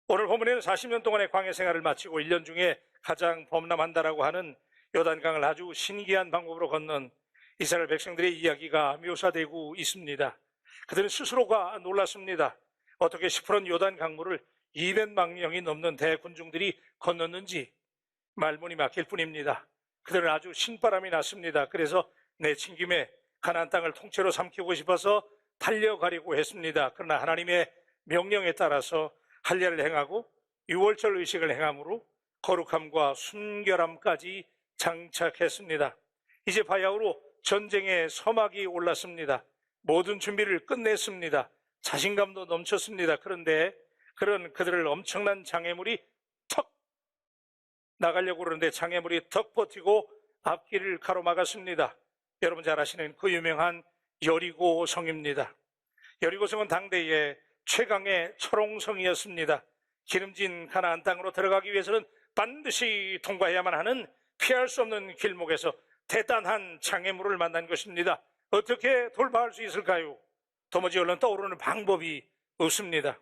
오늘 본문에는 40년 동안의 광야 생활을 마치고 1년 중에 가장 범람한다라고 하는 요단강을 아주 신기한 방법으로 건넌 이스라엘 백성들의 이야기가 묘사되고 있습니다. 그들은 스스로가 놀랐습니다. 어떻게 시프론 요단 강물을 200만 명이 넘는 대군중들이 건넜는지 말문이 막힐 뿐입니다. 그들은 아주 신바람이 났습니다. 그래서 내친 김에 가나안 땅을 통째로 삼키고 싶어서 달려가려고 했습니다. 그러나 하나님의 명령에 따라서 할례를 행하고 유월절 의식을 행함으로 거룩함과 순결함까지 장착했습니다. 이제 바야흐로 전쟁의 서막이 올랐습니다. 모든 준비를 끝냈습니다. 자신감도 넘쳤습니다. 그런데 그런 그들을 엄청난 장애물이 턱 나가려고 그러는데 장애물이 턱 버티고 앞길을 가로막았습니다. 여러분 잘 아시는 그 유명한 여리고성입니다. 여리고성은 당대의 최강의 철옹성이었습니다. 기름진 가나안 땅으로 들어가기 위해서는 반드시 통과해야만 하는 피할 수 없는 길목에서 대단한 장애물을 만난 것입니다. 어떻게 돌파할 수 있을까요? 도무지 얼른 떠오르는 방법이 없습니다.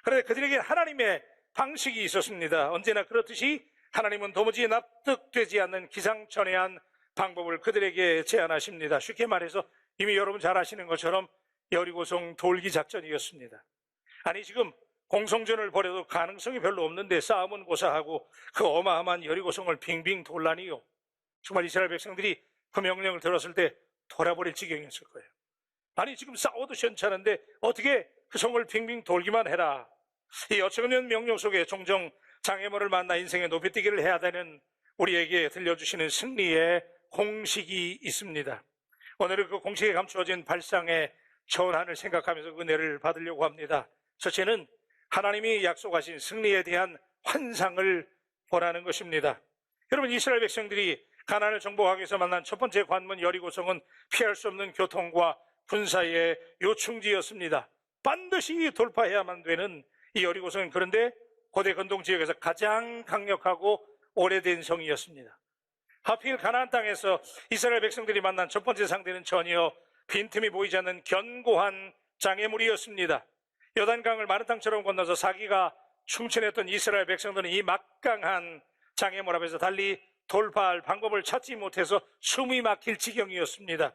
그런데 그들에게 하나님의 방식이 있었습니다. 언제나 그렇듯이 하나님은 도무지 납득되지 않는 기상천외한 방법을 그들에게 제안하십니다. 쉽게 말해서 이미 여러분 잘 아시는 것처럼 여리고성 돌기 작전이었습니다. 아니 지금 공성전을 벌여도 가능성이 별로 없는데 싸움은 고사하고 그 어마어마한 여리고성을 빙빙 돌라니요. 정말 이스라엘 백성들이 그 명령을 들었을 때 돌아버릴 지경이었을 거예요. 아니 지금 싸워도 시원찮은데 어떻게 그 성을 빙빙 돌기만 해라. 이 어처구니없는 명령 속에 종종 장애물을 만나 인생의 높이뛰기를 해야 되는 우리에게 들려주시는 승리의 공식이 있습니다. 오늘은 그 공식에 감추어진 발상의 전환을 생각하면서 은혜를 받으려고 합니다. 첫째는 하나님이 약속하신 승리에 대한 환상을 보라는 것입니다. 여러분 이스라엘 백성들이 가나안을 정복하기 위해서 만난 첫 번째 관문 여리고성은 피할 수 없는 교통과 군사의 요충지였습니다. 반드시 돌파해야만 되는 이 여리고성은 그런데 고대 건동 지역에서 가장 강력하고 오래된 성이었습니다. 하필 가나안 땅에서 이스라엘 백성들이 만난 첫 번째 상대는 전혀 빈틈이 보이지 않는 견고한 장애물이었습니다. 요단강을 마른 땅처럼 건너서 사기가 충천했던 이스라엘 백성들은 이 막강한 장애물 앞에서 달리 돌파할 방법을 찾지 못해서 숨이 막힐 지경이었습니다.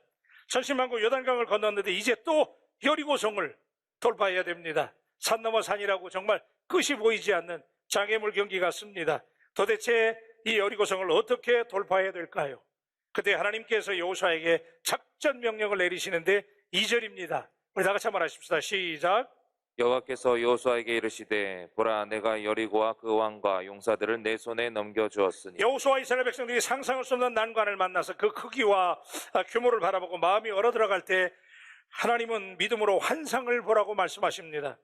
천신만고 요단강을 건넜는데 이제 또 여리고성을 돌파해야 됩니다. 산 넘어 산이라고 정말 끝이 보이지 않는 장애물 경기 같습니다. 도대체 이 여리고성을 어떻게 돌파해야 될까요? 그때 하나님께서 여호수아에게 작전 명령을 내리시는데 2절입니다. 우리 다 같이 한번 하십시다. 시작. 여호와께서 여호수아에게 이르시되 보라 내가 여리고와 그 왕과 용사들을 내 손에 넘겨주었으니. 여호수아 이스라엘 백성들이 상상할 수 없는 난관을 만나서 그 크기와 규모를 바라보고 마음이 얼어 들어갈 때 하나님은 믿음으로 환상을 보라고 말씀하십니다.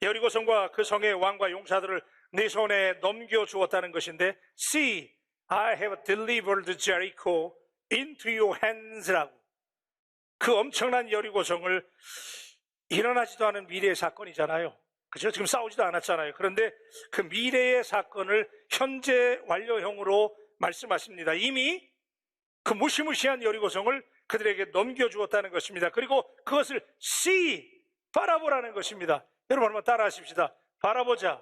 여리고성과 그 성의 왕과 용사들을 네 손에 넘겨주었다는 것인데 See, I have delivered Jericho into your hands라고. 그 엄청난 여리고성을 일어나지도 않은 미래의 사건이잖아요. 그죠? 지금 싸우지도 않았잖아요. 그런데 그 미래의 사건을 현재 완료형으로 말씀하십니다. 이미 그 무시무시한 여리고성을 그들에게 넘겨주었다는 것입니다. 그리고 그것을 see, 바라보라는 것입니다. 여러분 한번 따라 하십시다. 바라보자.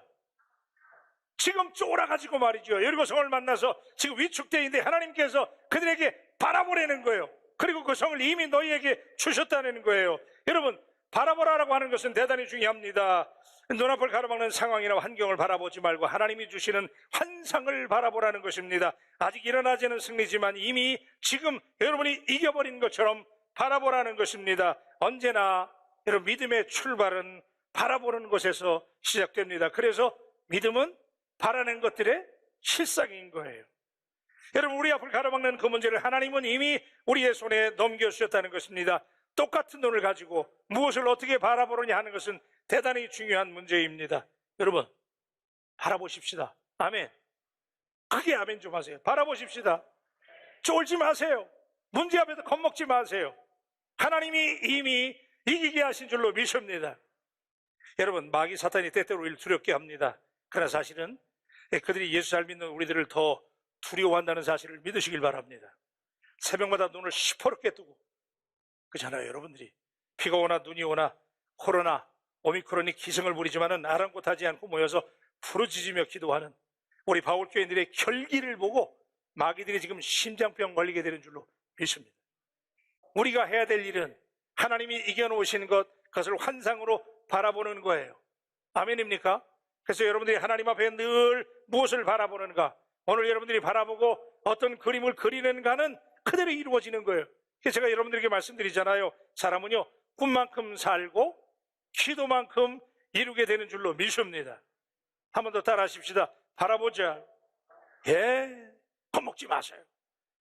지금 쫄아가지고 말이죠. 여리고성을 만나서 지금 위축되어 있는데 하나님께서 그들에게 바라보라는 거예요. 그리고 그 성을 이미 너희에게 주셨다는 거예요. 여러분 바라보라라고 하는 것은 대단히 중요합니다. 눈앞을 가로막는 상황이나 환경을 바라보지 말고 하나님이 주시는 환상을 바라보라는 것입니다. 아직 일어나지는 승리지만 이미 지금 여러분이 이겨버린 것처럼 바라보라는 것입니다. 언제나 여러분 믿음의 출발은 바라보는 것에서 시작됩니다. 그래서 믿음은 바라는 것들의 실상인 거예요. 여러분 우리 앞을 가로막는 그 문제를 하나님은 이미 우리의 손에 넘겨주셨다는 것입니다. 똑같은 눈을 가지고 무엇을 어떻게 바라보느냐 하는 것은 대단히 중요한 문제입니다. 여러분 바라보십시다. 아멘. 크게 아멘 좀 하세요. 바라보십시다. 쫄지 마세요. 문제 앞에서 겁먹지 마세요. 하나님이 이미 이기게 하신 줄로 믿습니다. 여러분 마귀 사탄이 때때로 우리를 두렵게 합니다. 그러나 사실은 그들이 예수 잘 믿는 우리들을 더 두려워한다는 사실을 믿으시길 바랍니다. 새벽마다 눈을 시퍼렇게 뜨고 그렇잖아요. 여러분들이 비가 오나 눈이 오나 코로나 오미크론이 기승을 부리지만은 아랑곳하지 않고 모여서 부르짖으며 기도하는 우리 바울교인들의 결기를 보고 마귀들이 지금 심장병 걸리게 되는 줄로 믿습니다. 우리가 해야 될 일은 하나님이 이겨놓으신 그것을 환상으로 바라보는 거예요. 아멘입니까? 그래서 여러분들이 하나님 앞에 늘 무엇을 바라보는가, 오늘 여러분들이 바라보고 어떤 그림을 그리는가는 그대로 이루어지는 거예요. 그래서 제가 여러분들에게 말씀드리잖아요. 사람은요, 꿈만큼 살고 기도만큼 이루게 되는 줄로 믿습니다. 한 번 더 따라 하십시다. 바라보자. 예, 겁먹지 마세요.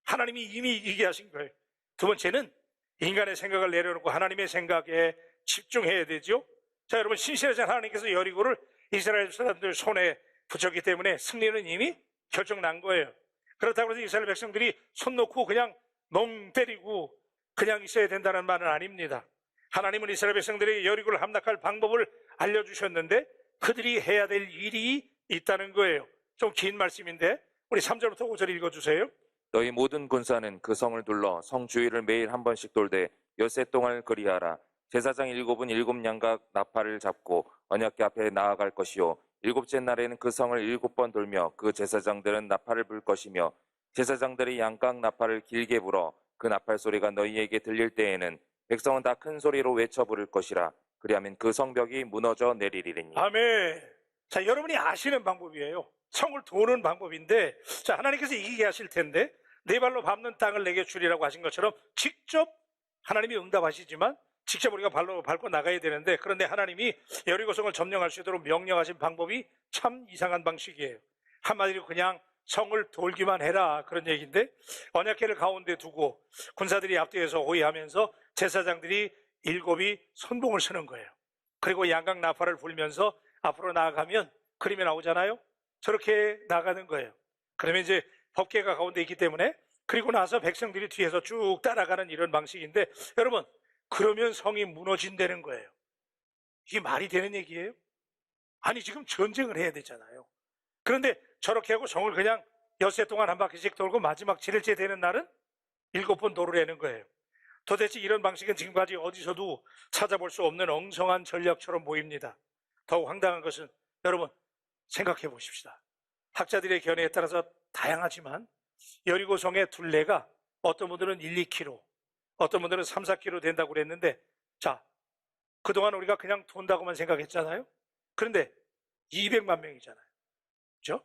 하나님이 이미 이기게 하신 거예요. 두 번째는 인간의 생각을 내려놓고 하나님의 생각에 집중해야 되죠. 자, 여러분, 신실하신 하나님께서 여리고를 이스라엘 사람들 손에 붙였기 때문에 승리는 이미 결정난 거예요. 그렇다고 해서 이스라엘 백성들이 손 놓고 그냥 멍 때리고 그냥 있어야 된다는 말은 아닙니다. 하나님은 이스라엘 백성들에게 여리고를 함락할 방법을 알려주셨는데 그들이 해야 될 일이 있다는 거예요. 좀 긴 말씀인데 우리 3절부터 5절 읽어주세요. 너희 모든 군사는 그 성을 둘러 성 주위를 매일 한 번씩 돌되 엿새 동안을 그리하라. 제사장 7은 7양각 나팔을 잡고 언약궤 앞에 나아갈 것이요 일곱째 날에는 그 성을 7번 돌며 그 제사장들은 나팔을 불 것이며 제사장들이 양각 나팔을 길게 불어 그 나팔 소리가 너희에게 들릴 때에는 백성은 다 큰 소리로 외쳐 부를 것이라. 그리하면 그 성벽이 무너져 내리리니. 아멘. 자, 여러분이 아시는 방법이에요. 성을 도는 방법인데, 자, 하나님께서 이기게 하실 텐데 네 발로 밟는 땅을 내게 주리라고 하신 것처럼 직접 하나님이 응답하시지만 직접 우리가 발로 밟고 나가야 되는데, 그런데 하나님이 여리고성을 점령할 수 있도록 명령하신 방법이 참 이상한 방식이에요. 한마디로 그냥 성을 돌기만 해라, 그런 얘기인데, 언약궤를 가운데 두고 군사들이 앞뒤에서 호위하면서 제사장들이 7이 선봉을 서는 거예요. 그리고 양각 나팔을 불면서 앞으로 나아가면 그림이 나오잖아요. 저렇게 나가는 거예요. 그러면 이제 법궤가 가운데 있기 때문에, 그리고 나서 백성들이 뒤에서 쭉 따라가는 이런 방식인데, 여러분, 그러면 성이 무너진다는 거예요. 이게 말이 되는 얘기예요? 아니, 지금 전쟁을 해야 되잖아요. 그런데 저렇게 하고 성을 그냥 엿새 동안 한 바퀴씩 돌고 마지막 7일째 되는 날은 7번 도르라는 거예요. 도대체 이런 방식은 지금까지 어디서도 찾아볼 수 없는 엉성한 전략처럼 보입니다. 더욱 황당한 것은 여러분, 생각해 보십시다. 학자들의 견해에 따라서 다양하지만 여리고성의 둘레가 어떤 분들은 1, 2km, 어떤 분들은 3, 4km 된다고 그랬는데, 자, 그동안 우리가 그냥 돈다고만 생각했잖아요. 그런데 200만 명이잖아요. 그렇죠?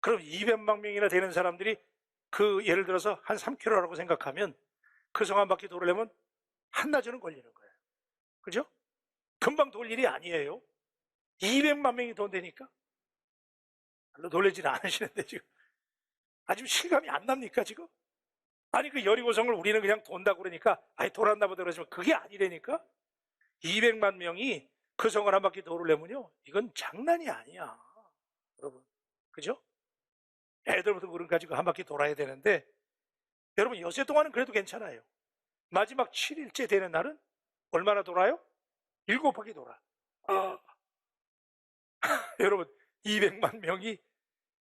그럼 200만 명이나 되는 사람들이 그 예를 들어서 한 3km라고 생각하면 그 성 한 바퀴 돌으려면 한나절은 걸리는 거예요. 그죠? 금방 돌 일이 아니에요. 200만 명이 돈다니까? 별로 놀라지는 않으시는데 지금 아주 실감이 안 납니까 지금? 아니, 그 여리고성을 우리는 그냥 돈다고 그러니까 아니 돌았나 보다 그러지만 그게 아니라니까. 200만 명이 그 성을 한 바퀴 돌으려면요, 이건 장난이 아니야, 여러분. 그죠? 애들부터 그런 가지고 한 바퀴 돌아야 되는데, 여러분, 엿새 동안은 그래도 괜찮아요. 마지막 7일째 되는 날은 얼마나 돌아요? 7바퀴 돌아. 여러분, 200만 명이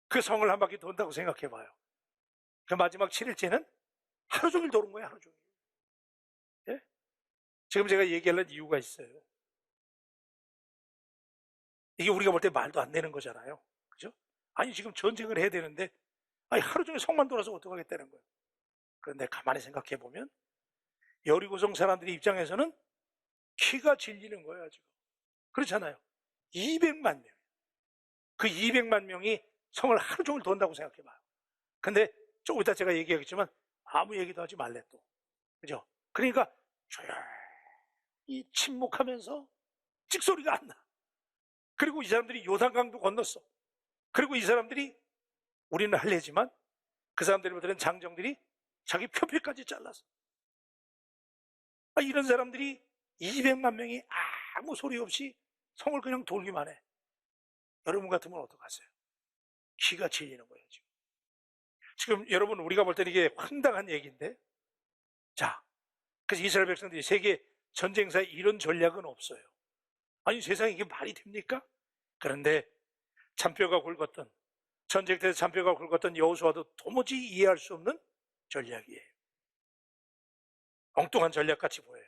그 성을 한 바퀴 돈다고 생각해 봐요. 그 마지막 7일째는 하루 종일 도는 거예요, 하루 종일. 예? 지금 제가 얘기하려는 이유가 있어요. 이게 우리가 볼 때 말도 안 되는 거잖아요. 그죠? 아니, 지금 전쟁을 해야 되는데, 아니, 하루 종일 성만 돌아서 어떡하겠다는 거예요. 그런데 가만히 생각해 보면 여리고성 사람들의 입장에서는 키가 질리는 거예요, 지금. 그렇잖아요. 200만 명. 그 200만 명이 성을 하루 종일 돈다고 생각해 봐요. 근데 조금 이따 제가 얘기하겠지만 아무 얘기도 하지 말래 또. 그죠? 그러니까 조용히 침묵하면서 찍소리가 안 나. 그리고 이 사람들이 요단강도 건넜어. 그리고 이 사람들이, 우리는 할례지만 그 사람들보다는 장정들이 자기 표피까지 잘랐어. 이런 사람들이 200만 명이 아무 소리 없이 성을 그냥 돌기만 해. 여러분 같으면 어떡하세요? 기가 질리는 거예요, 지금. 지금 여러분, 우리가 볼 때는 이게 황당한 얘기인데, 자, 그래서 이스라엘 백성들이 세계 전쟁사에 이런 전략은 없어요. 아니, 세상에 이게 말이 됩니까? 그런데 잔뼈가 굵었던, 전쟁 때 잔뼈가 굵었던 여호수아도 도무지 이해할 수 없는 전략이에요. 엉뚱한 전략같이 보여요.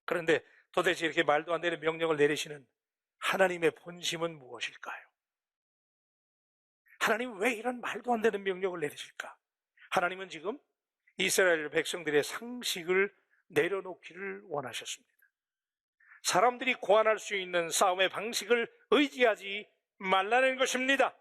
그런데 도대체 이렇게 말도 안 되는 명령을 내리시는 하나님의 본심은 무엇일까요? 하나님은 왜 이런 말도 안 되는 명령을 내리실까? 하나님은 지금 이스라엘 백성들의 상식을 내려놓기를 원하셨습니다. 사람들이 고안할 수 있는 싸움의 방식을 의지하지 말라는 것입니다.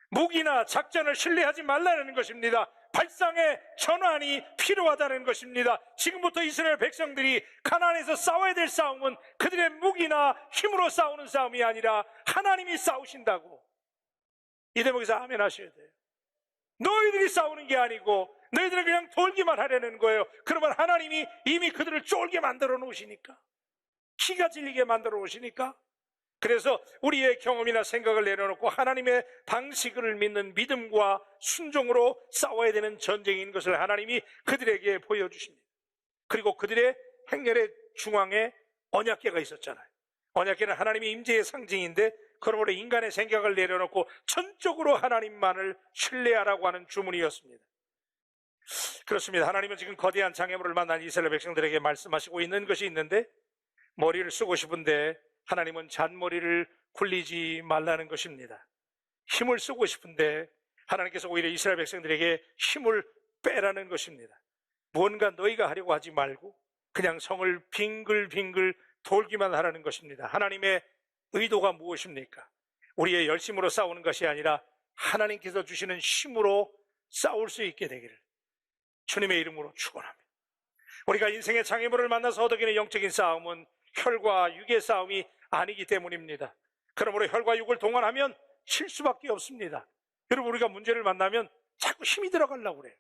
무기나 작전을 신뢰하지 말라는 것입니다. 발상의 전환이 필요하다는 것입니다. 지금부터 이스라엘 백성들이 가나안에서 싸워야 될 싸움은 그들의 무기나 힘으로 싸우는 싸움이 아니라 하나님이 싸우신다고. 이 대목에서 아멘 하셔야 돼요. 너희들이 싸우는 게 아니고 너희들은 그냥 돌기만 하려는 거예요. 그러면 하나님이 이미 그들을 쫄게 만들어 놓으시니까, 기가 질리게 만들어 놓으시니까, 그래서 우리의 경험이나 생각을 내려놓고 하나님의 방식을 믿는 믿음과 순종으로 싸워야 되는 전쟁인 것을 하나님이 그들에게 보여주십니다. 그리고 그들의 행렬의 중앙에 언약궤가 있었잖아요. 언약궤는 하나님의 임재의 상징인데, 그러므로 인간의 생각을 내려놓고 전적으로 하나님만을 신뢰하라고 하는 주문이었습니다. 그렇습니다. 하나님은 지금 거대한 장애물을 만난 이스라엘 백성들에게 말씀하시고 있는 것이 있는데, 머리를 쓰고 싶은데 하나님은 잔머리를 굴리지 말라는 것입니다. 힘을 쓰고 싶은데 하나님께서 오히려 이스라엘 백성들에게 힘을 빼라는 것입니다. 무언가 너희가 하려고 하지 말고 그냥 성을 빙글빙글 돌기만 하라는 것입니다. 하나님의 의도가 무엇입니까? 우리의 열심으로 싸우는 것이 아니라 하나님께서 주시는 힘으로 싸울 수 있게 되기를 주님의 이름으로 축원합니다. 우리가 인생의 장애물을 만나서 얻어기는 영적인 싸움은 혈과 육의 싸움이 아니기 때문입니다. 그러므로 혈과 육을 동원하면 칠 수밖에 없습니다. 여러분, 우리가 문제를 만나면 자꾸 힘이 들어가려고 그래요.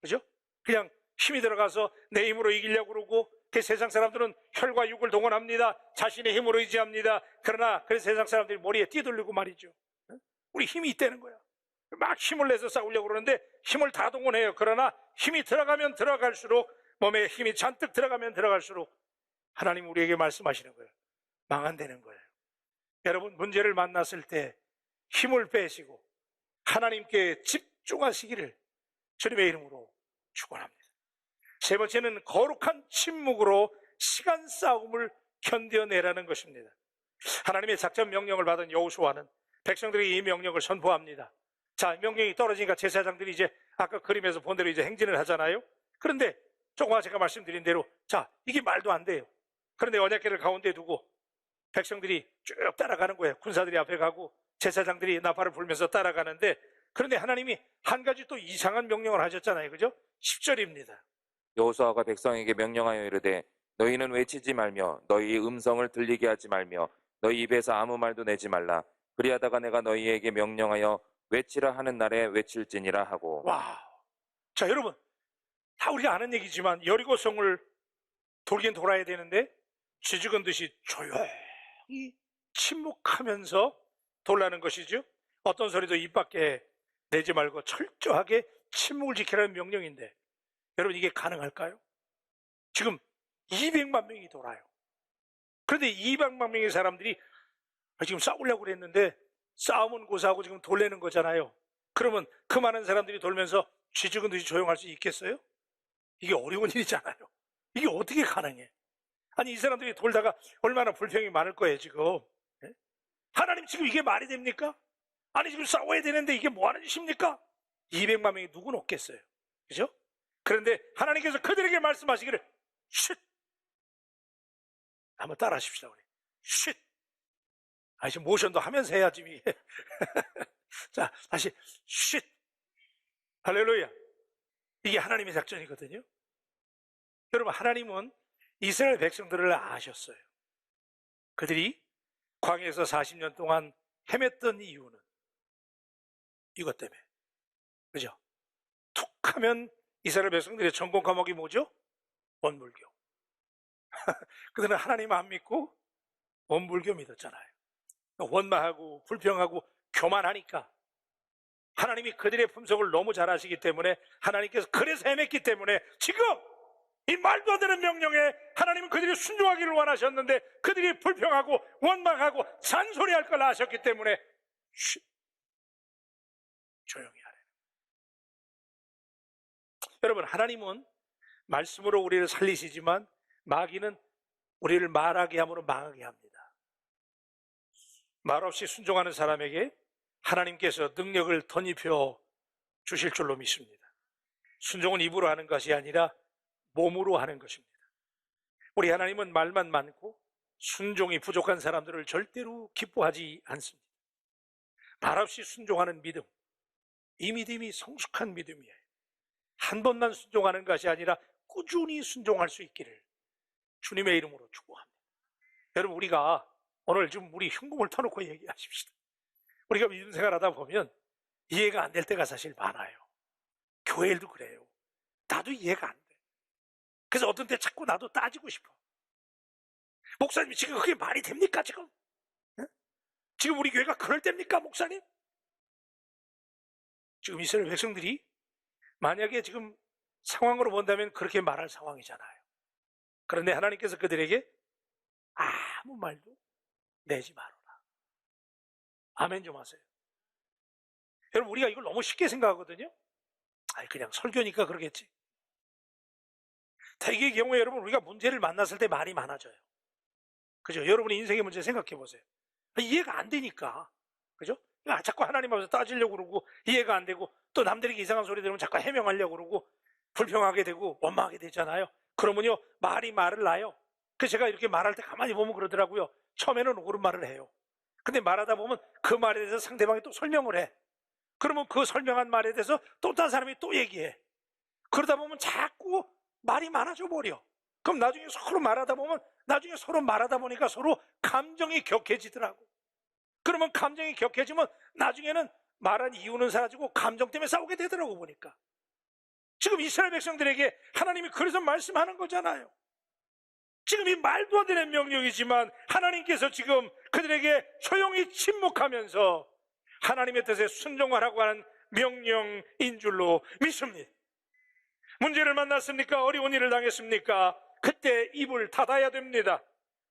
그죠? 그냥 힘이 들어가서 내 힘으로 이기려고 그러고, 그 세상 사람들은 혈과 육을 동원합니다. 자신의 힘으로 의지합니다. 그러나 그 세상 사람들이 머리에 띠돌리고 말이죠. 우리 힘이 있다는 거야. 막 힘을 내서 싸우려고 그러는데 힘을 다 동원해요. 그러나 힘이 들어가면 들어갈수록, 몸에 힘이 잔뜩 들어가면 들어갈수록 하나님 우리에게 말씀하시는 거예요. 망한다는 거예요. 여러분, 문제를 만났을 때 힘을 빼시고 하나님께 집중하시기를 주님의 이름으로 축원합니다. 세 번째는 거룩한 침묵으로 시간 싸움을 견뎌내라는 것입니다. 하나님의 작전 명령을 받은 여호수아는 백성들에게 이 명령을 선포합니다. 자, 명령이 떨어지니까 제사장들이 이제 아까 그림에서 본 대로 이제 행진을 하잖아요. 그런데 조금 제가 말씀드린 대로, 자, 이게 말도 안 돼요. 그런데 언약궤를 가운데 두고 백성들이 쭉 따라가는 거예요. 군사들이 앞에 가고 제사장들이 나팔을 불면서 따라가는데, 그런데 하나님이 한 가지 또 이상한 명령을 하셨잖아요. 그죠? 10절입니다. 여호수아가 백성에게 명령하여 이르되 너희는 외치지 말며 너희 음성을 들리게 하지 말며 너희 입에서 아무 말도 내지 말라. 그리하다가 내가 너희에게 명령하여 외치라 하는 날에 외칠지니라 하고. 와, 자, 여러분, 다 우리가 아는 얘기지만 여리고성을 돌긴 돌아야 되는데 쥐죽은 듯이 조용히 침묵하면서 돌라는 것이죠. 어떤 소리도 입 밖에 내지 말고 철저하게 침묵을 지키라는 명령인데, 여러분, 이게 가능할까요? 지금 200만 명이 돌아요. 그런데 200만 명의 사람들이 지금 싸우려고 그랬는데 싸움은 고사하고 지금 돌리는 거잖아요. 그러면 그 많은 사람들이 돌면서 쥐죽은 듯이 조용할 수 있겠어요? 이게 어려운 일이잖아요. 이게 어떻게 가능해? 아니, 이 사람들이 돌다가 얼마나 불평이 많을 거예요, 지금. 네? 하나님, 지금 이게 말이 됩니까? 아니, 지금 싸워야 되는데 이게 뭐 하는 짓입니까? 200만 명이 누구는 없겠어요. 그죠? 그런데 하나님께서 그들에게 말씀하시기를, 쉿! 한번 따라 하십시다, 우리. 쉿! 지금 모션도 하면서 해야지. 자, 다시, 쉿! 할렐루야. 이게 하나님의 작전이거든요. 여러분, 하나님은 이스라엘 백성들을 아셨어요. 그들이 광야에서 40년 동안 헤맸던 이유는 이것 때문에. 그죠? 툭 하면 이스라엘 백성들의 전공 과목이 뭐죠? 원불교. 그들은 하나님 안 믿고 원불교 믿었잖아요. 원망하고 불평하고 교만하니까 하나님이 그들의 품성을 너무 잘 아시기 때문에, 하나님께서 그래서 헤맸기 때문에 지금 이 말도 안 되는 명령에 하나님은 그들이 순종하기를 원하셨는데 그들이 불평하고 원망하고 잔소리할 걸 아셨기 때문에 조용히 하래. 여러분, 하나님은 말씀으로 우리를 살리시지만 마귀는 우리를 말하게 함으로 망하게 합니다. 말 없이 순종하는 사람에게 하나님께서 능력을 덧입혀 주실 줄로 믿습니다. 순종은 입으로 하는 것이 아니라 몸으로 하는 것입니다. 우리 하나님은 말만 많고 순종이 부족한 사람들을 절대로 기뻐하지 않습니다. 말없이 순종하는 믿음, 이 믿음이 성숙한 믿음이에요. 한 번만 순종하는 것이 아니라 꾸준히 순종할 수 있기를 주님의 이름으로 축복합니다. 여러분, 우리가 오늘 좀 우리 흉공을 터놓고 얘기하십시다. 우리가 믿음 생활하다 보면 이해가 안 될 때가 사실 많아요. 교회 일도 그래요. 나도 이해가 안 돼. 그래서 어떤 때 자꾸 나도 따지고 싶어. 목사님, 지금 그게 말이 됩니까, 지금? 네? 지금 우리 교회가 그럴 때입니까, 목사님? 지금 이스라엘 백성들이 만약에 지금 상황으로 본다면 그렇게 말할 상황이잖아요. 그런데 하나님께서 그들에게 아무 말도 내지 말아라. 아멘 좀 하세요. 여러분, 우리가 이걸 너무 쉽게 생각하거든요. 그냥 설교니까 그러겠지. 대개의 경우에 여러분, 우리가 문제를 만났을 때 말이 많아져요. 그죠? 여러분의 인생의 문제 생각해 보세요. 이해가 안 되니까. 그죠? 자꾸 하나님 앞에서 따지려고 그러고 이해가 안 되고 또 남들에게 이상한 소리 들으면 자꾸 해명하려고 그러고 불평하게 되고 원망하게 되잖아요. 그러면요, 말을 놔요. 그래서 제가 이렇게 말할 때 가만히 보면 그러더라고요. 처음에는 옳은 말을 해요. 근데 말하다 보면 그 말에 대해서 상대방이 또 설명을 해. 그러면 그 설명한 말에 대해서 또 다른 사람이 또 얘기해. 그러다 보면 자꾸 말이 많아져 버려. 그럼 나중에 서로 말하다 보니까 서로 감정이 격해지더라고. 그러면 감정이 격해지면 나중에는 말한 이유는 사라지고 감정 때문에 싸우게 되더라고 보니까. 지금 이스라엘 백성들에게 하나님이 그래서 말씀하는 거잖아요. 지금 이 말도 안 되는 명령이지만 하나님께서 지금 그들에게 조용히 침묵하면서 하나님의 뜻에 순종하라고 하는 명령인 줄로 믿습니다. 문제를 만났습니까? 어려운 일을 당했습니까? 그때 입을 닫아야 됩니다.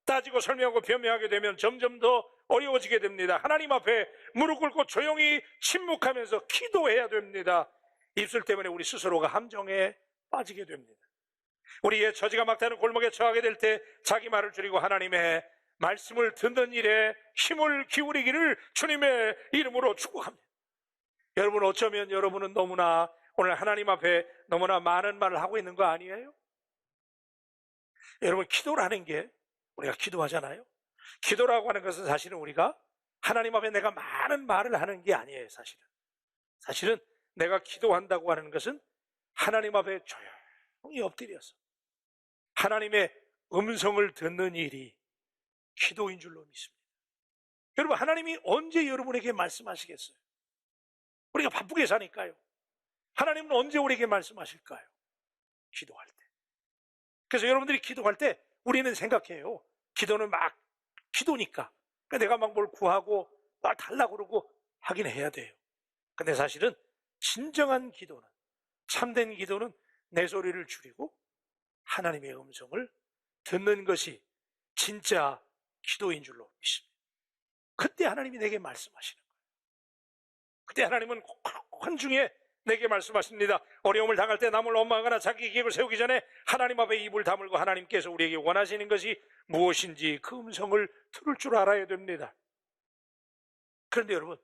따지고 설명하고 변명하게 되면 점점 더 어려워지게 됩니다. 하나님 앞에 무릎 꿇고 조용히 침묵하면서 기도해야 됩니다. 입술 때문에 우리 스스로가 함정에 빠지게 됩니다. 우리의 처지가 막다른 골목에 처하게 될 때 자기 말을 줄이고 하나님의 말씀을 듣는 일에 힘을 기울이기를 주님의 이름으로 축복합니다. 여러분, 어쩌면 여러분은 너무나 오늘 하나님 앞에 너무나 많은 말을 하고 있는 거 아니에요? 여러분, 기도라는 게 우리가 기도하잖아요. 기도라고 하는 것은 사실은 우리가 하나님 앞에 내가 많은 말을 하는 게 아니에요. 사실은 내가 기도한다고 하는 것은 하나님 앞에 조용히 엎드려서 하나님의 음성을 듣는 일이 기도인 줄로 믿습니다. 여러분, 하나님이 언제 여러분에게 말씀하시겠어요? 우리가 바쁘게 사니까요. 하나님은 언제 우리에게 말씀하실까요? 기도할 때. 그래서 여러분들이 기도할 때 우리는 생각해요. 기도는 막 기도니까. 그러니까 내가 막 뭘 구하고 막 달라고 그러고 하긴 해야 돼요. 근데 사실은 진정한 기도는, 참된 기도는 내 소리를 줄이고 하나님의 음성을 듣는 것이 진짜 기도인 줄로 믿습니다. 그때 하나님이 내게 말씀하시는 거예요. 그때 하나님은 한중에 내게 말씀하십니다. 어려움을 당할 때 남을 원망하거나 자기 계획을 세우기 전에 하나님 앞에 입을 다물고 하나님께서 우리에게 원하시는 것이 무엇인지 그 음성을 들을 줄 알아야 됩니다. 그런데 여러분,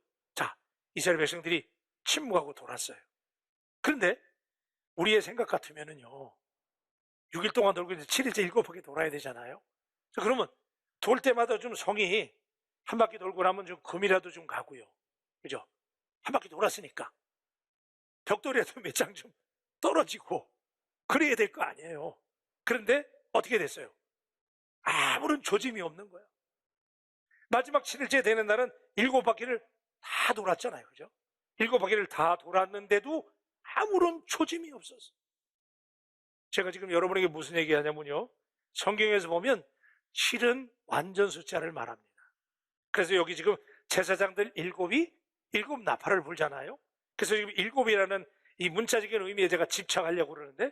이스라엘 백성들이 침묵하고 돌았어요. 그런데 우리의 생각 같으면은요, 6일 동안 돌고 이제 7일째 7바퀴 돌아야 되잖아요. 그러면 돌 때마다 좀 성이 한 바퀴 돌고 나면 좀 금이라도 좀 가고요. 그죠? 한 바퀴 돌았으니까 벽돌이라도 몇 장 좀 떨어지고 그래야 될 거 아니에요. 그런데 어떻게 됐어요? 아무런 조짐이 없는 거예요. 마지막 7일째 되는 날은 7바퀴를 다 돌았잖아요. 그죠? 7바퀴를 다 돌았는데도 아무런 조짐이 없었어요. 제가 지금 여러분에게 무슨 얘기 하냐면요, 성경에서 보면 7은 완전 숫자를 말합니다. 그래서 여기 지금 제사장들 7이 7 나팔을 불잖아요. 그래서 지금 7이라는 이 문자적인 의미에 제가 집착하려고 그러는데,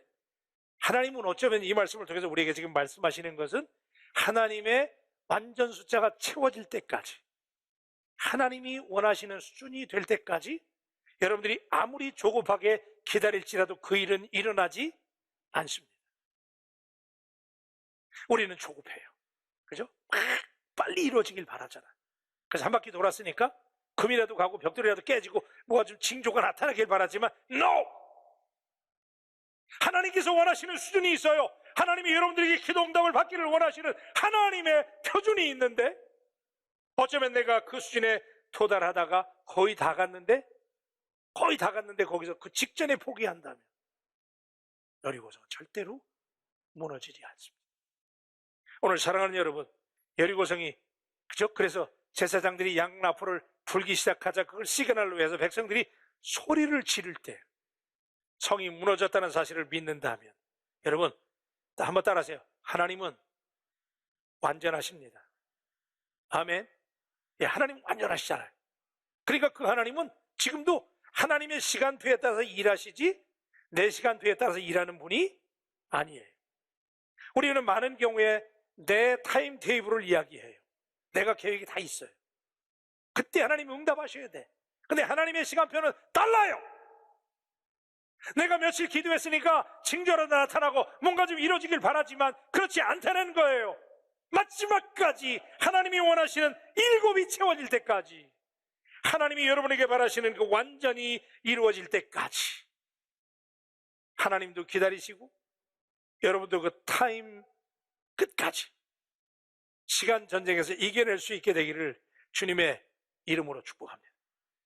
하나님은 어쩌면 이 말씀을 통해서 우리에게 지금 말씀하시는 것은 하나님의 완전 숫자가 채워질 때까지, 하나님이 원하시는 수준이 될 때까지 여러분들이 아무리 조급하게 기다릴지라도 그 일은 일어나지 않습니다. 우리는 조급해요. 그죠? 빨리 이루어지길 바라잖아. 그래서 한 바퀴 돌았으니까 금이라도 가고 벽돌이라도 깨지고 뭐가 좀 징조가 나타나길 바라지만 NO! 하나님께서 원하시는 수준이 있어요. 하나님이 여러분들에게 기도 응답을 받기를 원하시는 하나님의 표준이 있는데 어쩌면 내가 그 수준에 도달하다가 거의 다 갔는데 거기서 그 직전에 포기한다면 여리고성은 절대로 무너지지 않습니다. 오늘 사랑하는 여러분, 여리고성이 그래서 제사장들이 양나포를 불기 시작하자 그걸 시그널로 해서 백성들이 소리를 지를 때 성이 무너졌다는 사실을 믿는다면 여러분 한번 따라하세요. 하나님은 완전하십니다. 아멘. 예, 하나님 완전하시잖아요. 그러니까 그 하나님은 지금도 하나님의 시간표에 따라서 일하시지 내 시간표에 따라서 일하는 분이 아니에요. 우리는 많은 경우에 내 타임 테이블을 이야기해요. 내가 계획이 다 있어요. 그때 하나님이 응답하셔야 돼. 근데 하나님의 시간표는 달라요. 내가 며칠 기도했으니까 징조로 나타나고 뭔가 좀 이루어지길 바라지만 그렇지 않다는 거예요. 마지막까지 하나님이 원하시는 7이 채워질 때까지, 하나님이 여러분에게 바라시는 그 완전히 이루어질 때까지 하나님도 기다리시고 여러분도 그 타임 끝까지 시간 전쟁에서 이겨낼 수 있게 되기를 주님의 이름으로 축복합니다.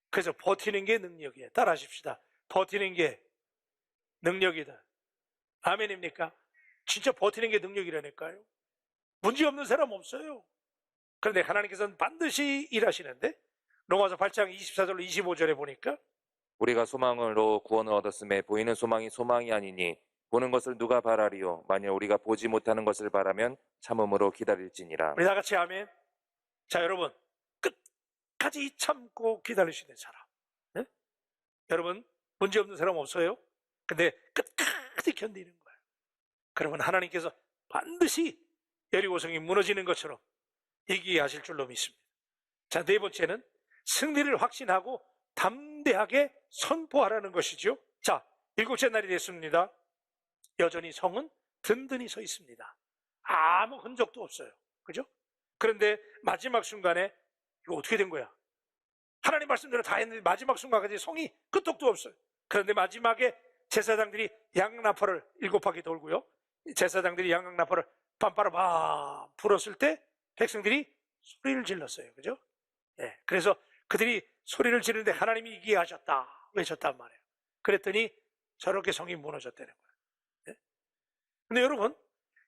그래서 버티는 게 능력이에요. 따라하십시다. 버티는 게 능력이다. 아멘입니까? 진짜 버티는 게 능력이라니까요. 문제없는 사람 없어요. 그런데 하나님께서는 반드시 일하시는데 로마서 8장 24절로 25절에 보니까 우리가 소망으로 구원을 얻었음에 보이는 소망이 소망이 아니니 보는 것을 누가 바라리요? 만일 우리가 보지 못하는 것을 바라면 참음으로 기다릴지니라. 우리 다 같이 아멘. 자, 여러분 끝까지 참고 기다릴 수 있는 사람, 네? 여러분 문제없는 사람 없어요? 근데 끝까지 견디는 거예요. 그러면 하나님께서 반드시 여리고성이 무너지는 것처럼 얘기하실 줄로 믿습니다. 자, 네 번째는 승리를 확신하고 담대하게 선포하라는 것이죠. 자, 7째 날이 됐습니다. 여전히 성은 든든히 서 있습니다. 아무 흔적도 없어요. 그죠? 그런데 마지막 순간에 이거 어떻게 된 거야? 하나님 말씀대로 다 했는데 마지막 순간까지 성이 끄떡도 없어요. 그런데 마지막에 제사장들이 양나팔을 7바퀴 돌고요, 제사장들이 양나팔을 빰빠라밤 불었을 때 백성들이 소리를 질렀어요. 그죠? 예, 그래서 그들이 소리를 지르는데 하나님이 이기게 하셨다 외쳤단 말이에요. 그랬더니 저렇게 성이 무너졌다는 거예요. 예? 근데 여러분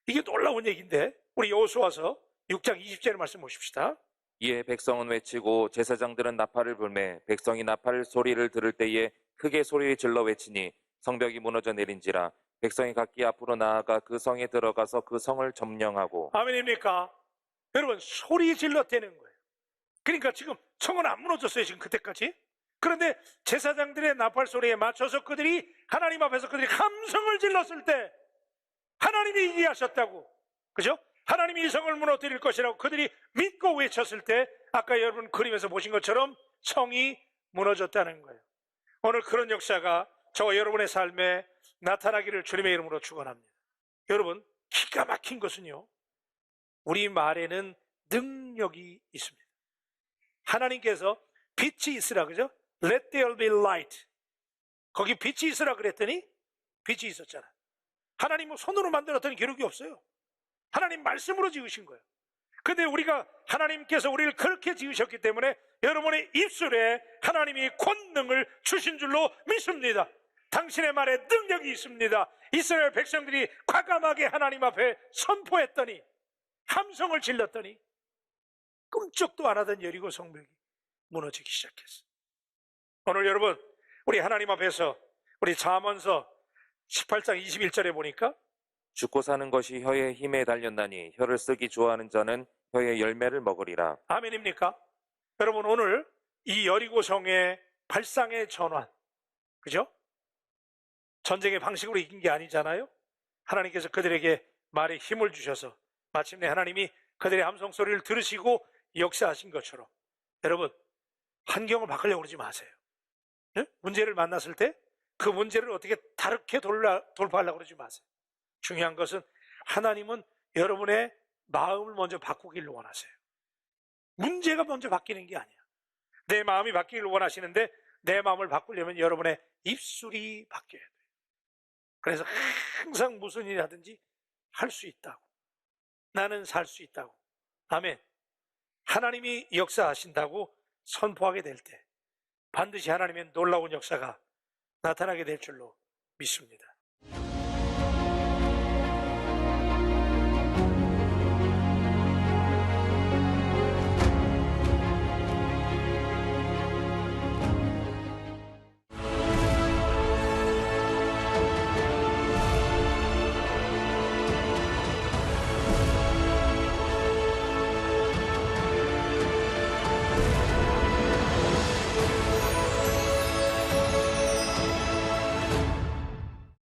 이게 놀라운 얘기인데 우리 여호수아서 6장 20절의 말씀 보십시다. 이에 백성은 외치고 제사장들은 나팔을 불매 백성이 나팔 소리를 들을 때에 크게 소리 질러 외치니 성벽이 무너져 내린지라. 백성이 각기 앞으로 나아가 그 성에 들어가서 그 성을 점령하고. 아멘입니까? 여러분 소리 질렀다는 거예요. 그러니까 지금 성은 안 무너졌어요. 지금 그때까지. 그런데 제사장들의 나팔 소리에 맞춰서 그들이 하나님 앞에서 그들이 함성을 질렀을 때 하나님이 이기게 하셨다고, 그죠? 하나님이 이 성을 무너뜨릴 것이라고 그들이 믿고 외쳤을 때 아까 여러분 그림에서 보신 것처럼 성이 무너졌다는 거예요. 오늘 그런 역사가 저와 여러분의 삶에 나타나기를 주님의 이름으로 축원합니다. 여러분 기가 막힌 것은요, 우리 말에는 능력이 있습니다. 하나님께서 빛이 있으라, 그죠? Let there be light. 거기 빛이 있으라 그랬더니 빛이 있었잖아. 하나님은 손으로 만들었던 기록이 없어요. 하나님 말씀으로 지으신 거예요. 근데 우리가 하나님께서 우리를 그렇게 지으셨기 때문에 여러분의 입술에 하나님이 권능을 주신 줄로 믿습니다. 당신의 말에 능력이 있습니다. 이스라엘 백성들이 과감하게 하나님 앞에 선포했더니, 함성을 질렀더니 꿈쩍도 안 하던 여리고 성벽이 무너지기 시작했어요. 오늘 여러분 우리 하나님 앞에서 우리 잠언서 18장 21절에 보니까 죽고 사는 것이 혀의 힘에 달렸나니 혀를 쓰기 좋아하는 자는 혀의 열매를 먹으리라. 아멘입니까? 여러분 오늘 이 여리고성의 발상의 전환, 그죠? 전쟁의 방식으로 이긴 게 아니잖아요. 하나님께서 그들에게 말에 힘을 주셔서 마침내 하나님이 그들의 함성 소리를 들으시고 역사하신 것처럼 여러분 환경을 바꾸려고 그러지 마세요. 네? 문제를 만났을 때 그 문제를 어떻게 다르게 돌파하려고 그러지 마세요. 중요한 것은 하나님은 여러분의 마음을 먼저 바꾸기를 원하세요. 문제가 먼저 바뀌는 게 아니야. 내 마음이 바뀌기를 원하시는데 내 마음을 바꾸려면 여러분의 입술이 바뀌어야 돼요. 그래서 항상 무슨 일이 하든지 할 수 있다고, 나는 살 수 있다고, 아멘. 하나님이 역사하신다고 선포하게 될 때 반드시 하나님의 놀라운 역사가 나타나게 될 줄로 믿습니다.